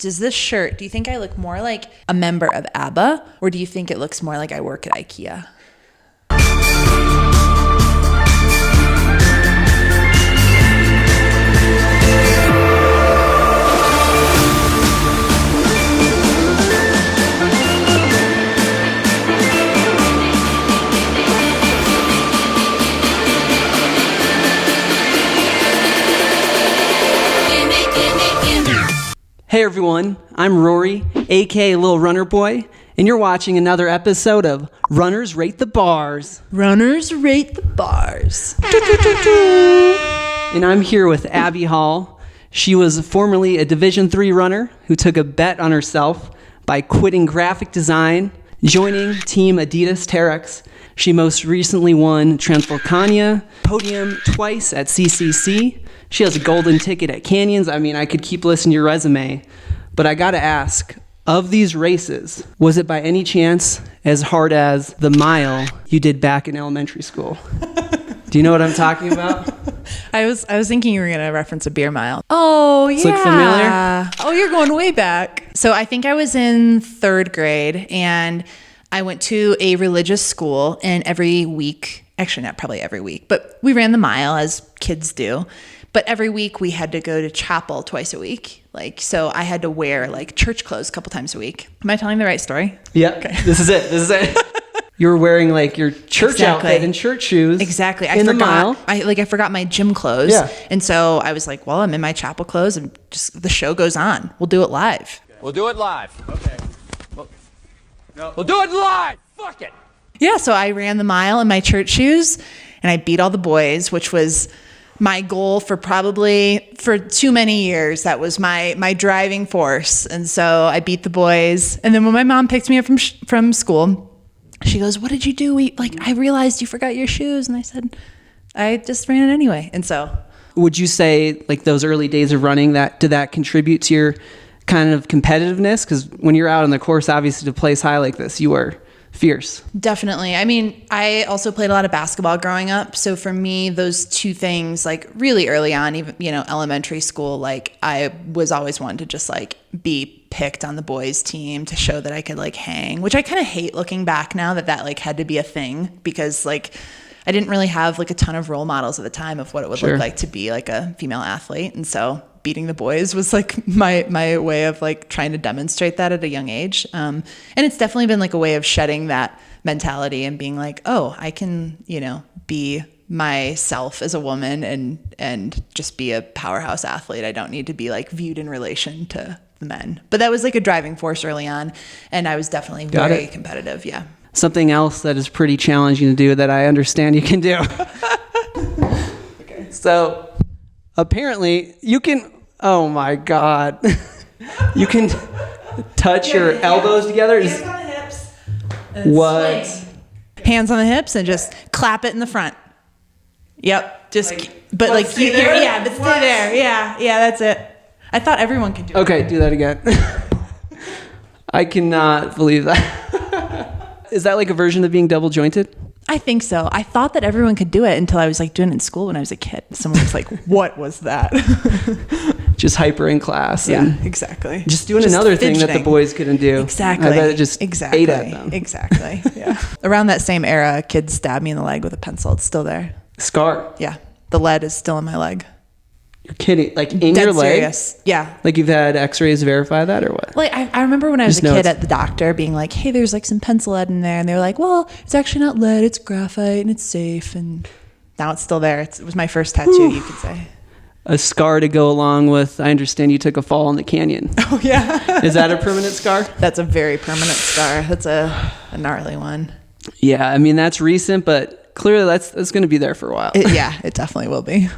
does this shirt, do you think I look more like a member of ABBA, or do you think it looks more like I work at IKEA? Hey everyone, I'm Rory, aka Lil Runner Boy, and you're watching another episode of Runners Rate the Bars. Runners Rate the Bars. And I'm here with Abby Hall. She was formerly a Division III runner who took a bet on herself by quitting graphic design, joining Team Adidas Terex. She most recently won Transvolcania, podium twice at CCC. She has a golden ticket at Canyons. I mean, I could keep listening to your resume, but I gotta ask, of these races, was it by any chance as hard as the mile you did back in elementary school? Do you know what I'm talking about? I was thinking you were gonna reference a beer mile. Oh yeah. Does it look familiar? Oh, you're going way back. So I think I was in 3rd grade, and I went to a religious school, and every week, actually not probably every week, but we ran the mile as kids do. But every week we had to go to chapel twice a week. So I had to wear church clothes a couple times a week. Am I telling the right story? Yeah. Okay. This is it. You were wearing your church outfit and church shoes. Exactly. In the mile. I forgot my gym clothes. Yeah. And so I was like, well, I'm in my chapel clothes, and just the show goes on. We'll do it live. We'll do it live. Okay. We'll do it live. Fuck it. Yeah. So I ran the mile in my church shoes, and I beat all the boys, which was my goal for too many years. That was my driving force. And so I beat the boys. And then when my mom picked me up from school, she goes, what did you do? I realized you forgot your shoes. And I said, I just ran it anyway. And so. Would you say those early days of running, did that contribute to your kind of competitiveness? Because when you're out on the course, obviously to place high like this, you were fierce. Definitely. I mean, I also played a lot of basketball growing up. So for me, those two things, really early on, even, elementary school, I was always wanting to just be picked on the boys team to show that I could hang, which I kind of hate looking back now that had to be a thing, because I didn't really have a ton of role models at the time of what it would look like to be a female athlete. And so beating the boys was my way of trying to demonstrate that at a young age. And it's definitely been a way of shedding that mentality and being oh, I can, be myself as a woman and just be a powerhouse athlete. I don't need to be viewed in relation to the men. But that was a driving force early on. And I was definitely very competitive. Yeah. Something else that is pretty challenging to do that I understand you can do. Okay. So apparently you can, oh my God. You can touch your elbows together. Hands on the hips. What? Swing. Hands on the hips and just clap it in the front. Yep. Just, but stay there. Yeah, but stay there. Yeah. Yeah, that's it. I thought everyone could do it. Okay, do that again. I cannot believe that. Is that a version of being double jointed? I think so. I thought that everyone could do it until I was doing it in school when I was a kid. Someone was what was that? Just hyper in class. Yeah, exactly. Just doing another thing that the boys couldn't do. Exactly. I bet it just ate at them. Exactly. Yeah. Around that same era, a kid stabbed me in the leg with a pencil. It's still there. Scar? Yeah. The lead is still in my leg. You're kidding? In your leg? Serious. Yeah. You've had x-rays verify that or what? I remember when I was a kid at the doctor being hey, there's some pencil lead in there. And they were well, it's actually not lead, it's graphite and it's safe. And now it's still there. It was my first tattoo, you could say. A scar to go along with, I understand you took a fall in the canyon. Oh, yeah. Is that a permanent scar? That's a very permanent scar. That's a gnarly one. Yeah, I mean, that's recent, but clearly that's going to be there for a while. It definitely will be.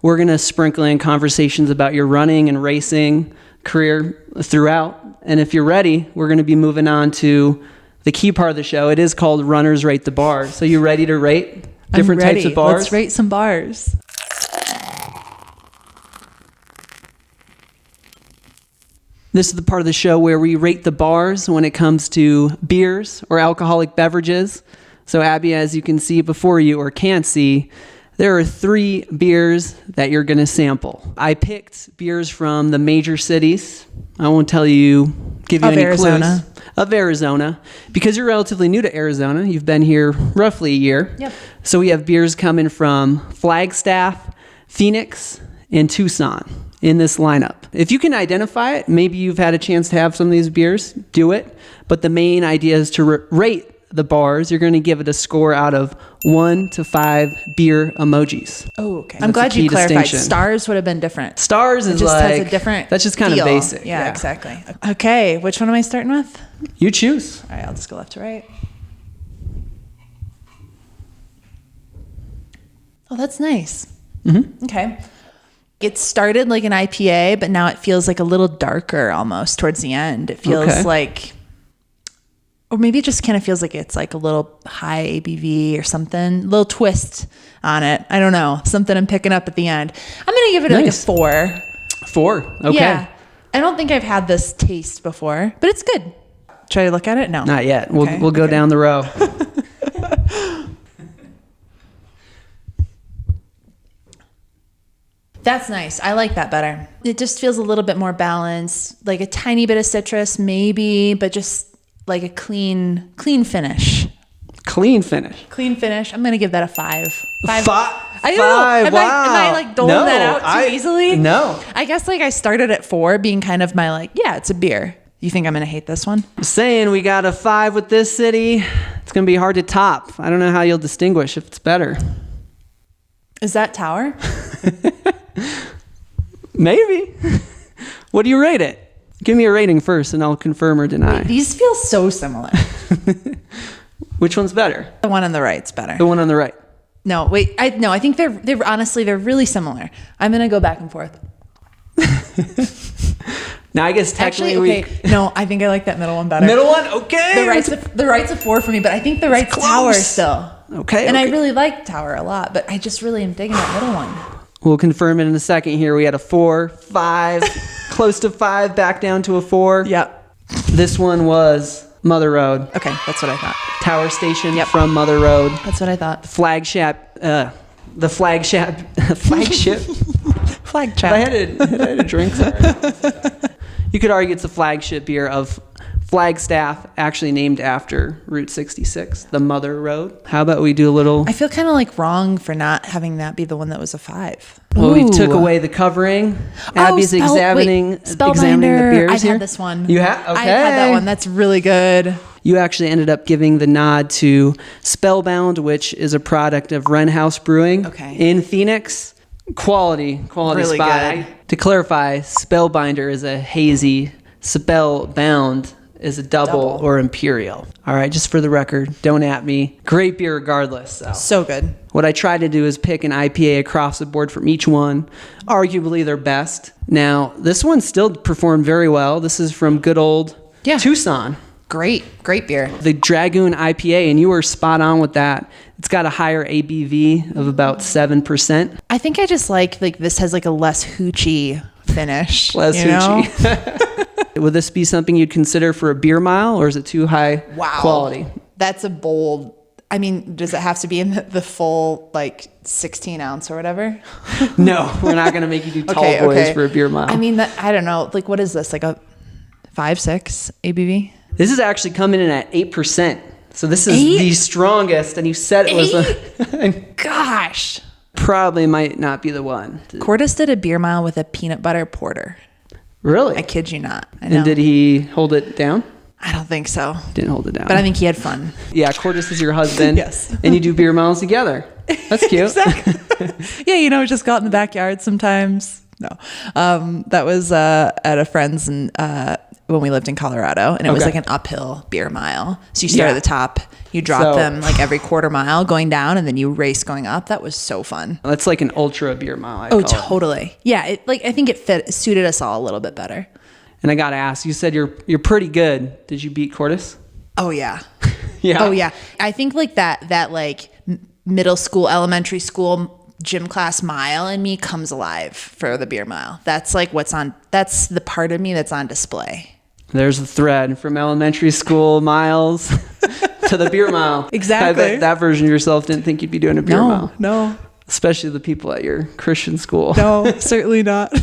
We're going to sprinkle in conversations about your running and racing career throughout. And if you're ready, we're going to be moving on to the key part of the show. It is called Runners Rate the Bars. So you ready to rate different types of bars? Let's rate some bars. This is the part of the show where we rate the bars when it comes to beers or alcoholic beverages. So Abby, as you can see before you or can't see, There are 3 beers that you're going to sample. I picked beers from the major cities. I won't give you Of any Arizona. clues. Of Arizona. Because you're relatively new to Arizona. You've been here roughly a year. Yep. So we have beers coming from Flagstaff, Phoenix, and Tucson in this lineup. If you can identify it, maybe you've had a chance to have some of these beers, do it. But the main idea is to rate the bars. You're going to give it a score out of 1 to 5 beer emojis. Oh, okay. I'm That's a glad key you clarified. distinction. Stars would have been different. Stars is It just like, has a different that's just kind feel. of basic. Yeah, exactly. Okay, which one am I starting with? You choose. All right, I'll just go left to right. Oh, that's nice. Mm-hmm. Okay. It started like an IPA, but now it feels like a little darker almost towards the end. It feels Okay. like, or maybe it just kind of feels like it's like a little high ABV or something, a little twist on it. I don't know. Something I'm picking up at the end. I'm going to give it like a Nice. 4. 4. Okay. Yeah. I don't think I've had this taste before, but it's good. Should I look at it? No. Not yet. Okay, We'll go okay. down the row. That's nice. I like that better. It just feels a little bit more balanced, like a tiny bit of citrus maybe, but just like a clean finish. Clean finish. Clean finish. I'm going to give that a 5. 5. I don't know. Five. Am Wow. I like doling No, that out too easily? No. I guess like I started at 4 being kind of my like, yeah, it's a beer. You think I'm going to hate this one? Saying we got a 5 with this city. It's going to be hard to top. I don't know how you'll distinguish if it's better. Is that Tower? Maybe. What do you rate it? Give me a rating first and I'll confirm or deny. These feel so similar. Which one's better? The one on the right's better. The one on the right. No, wait. I think they're honestly they're really similar. I'm gonna go back and forth. Now I guess technically Actually, okay. No, I think I like that middle one better. Middle one? Okay. The right's a 4 for me, but I think the right's close. Tower still. Okay. And I okay. really like Tower a lot, but I just really am digging that middle one. We'll confirm it in a second here. We had a 4, 5, close to 5, back down to a 4. Yep. This one was Mother Road. Okay, that's what I thought. Tower Station Yep. from Mother Road. That's what I thought. Flagship. The flagship. Flag I chat. had a drink. Sorry. You could argue it's a flagship beer of Flagstaff, actually named after Route 66, the Mother Road. How about we do a little... I feel kind of like wrong for not having that be the one that was a 5. Well, we took Ooh. away the covering. Abby's examining the Spellbinder. beers I've here. had this one. You have? Okay. I've had that one. That's really good. You actually ended up giving the nod to Spellbound, which is a product of Wren House Brewing Okay. in Phoenix. Quality Really spot. good. To clarify, Spellbinder is a hazy. Spellbound is a double or imperial. All right, just for the record, don't at me. Great beer regardless. So good. What I try to do is pick an IPA across the board from each one, arguably their best. Now, this one still performed very well. This is from good old Tucson. Great beer. The Dragoon IPA, and you were spot on with that. It's got a higher ABV of about 7%. I think I just like this has like a less hoochie finish. Less you know? hoochie. Would this be something you'd consider for a beer mile, or is it too high quality? That's a bold. I mean, does it have to be in the full 16 ounce or whatever? No, we're not going to make you do tall boys for a beer mile. I mean, I don't know. What is this? Like a 5-6 ABV? This is actually coming in at 8%. So this is 8? the strongest, and you said it was a... Gosh. Probably might not be the one. Cordis did a beer mile with a peanut butter porter. Really? I kid you not. I know. And did he hold it down? I don't think so. Didn't hold it down. But I think he had fun. Yeah, Cordis is your husband. Yes. And you do beer miles together. That's cute. Exactly. Yeah, just go out in the backyard sometimes. No. That was at a friend's and when we lived in Colorado, and it was like an uphill beer mile. So you start at the top, you drop them every quarter mile going down, and then you race going up. That was so fun. That's like an ultra beer mile. Oh, totally. Yeah, I think it suited us all a little bit better. And I gotta ask, you said you're pretty good. Did you beat Cordis? Oh yeah. Yeah. Oh yeah. I think that middle school, elementary school gym class mile in me comes alive for the beer mile. That's that's the part of me that's on display. There's a thread from elementary school miles to the beer mile. Exactly. I bet that version of yourself didn't think you'd be doing a beer mile. No. especially the people at your Christian school. No, certainly not.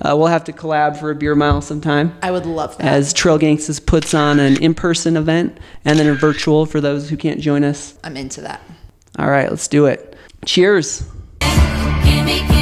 We'll have to collab for a beer mile sometime. I would love that. As Trail GangstAZ puts on an in-person event and then a virtual for those who can't join us. I'm into that. All right, let's do it. Cheers. Gimme, gimme.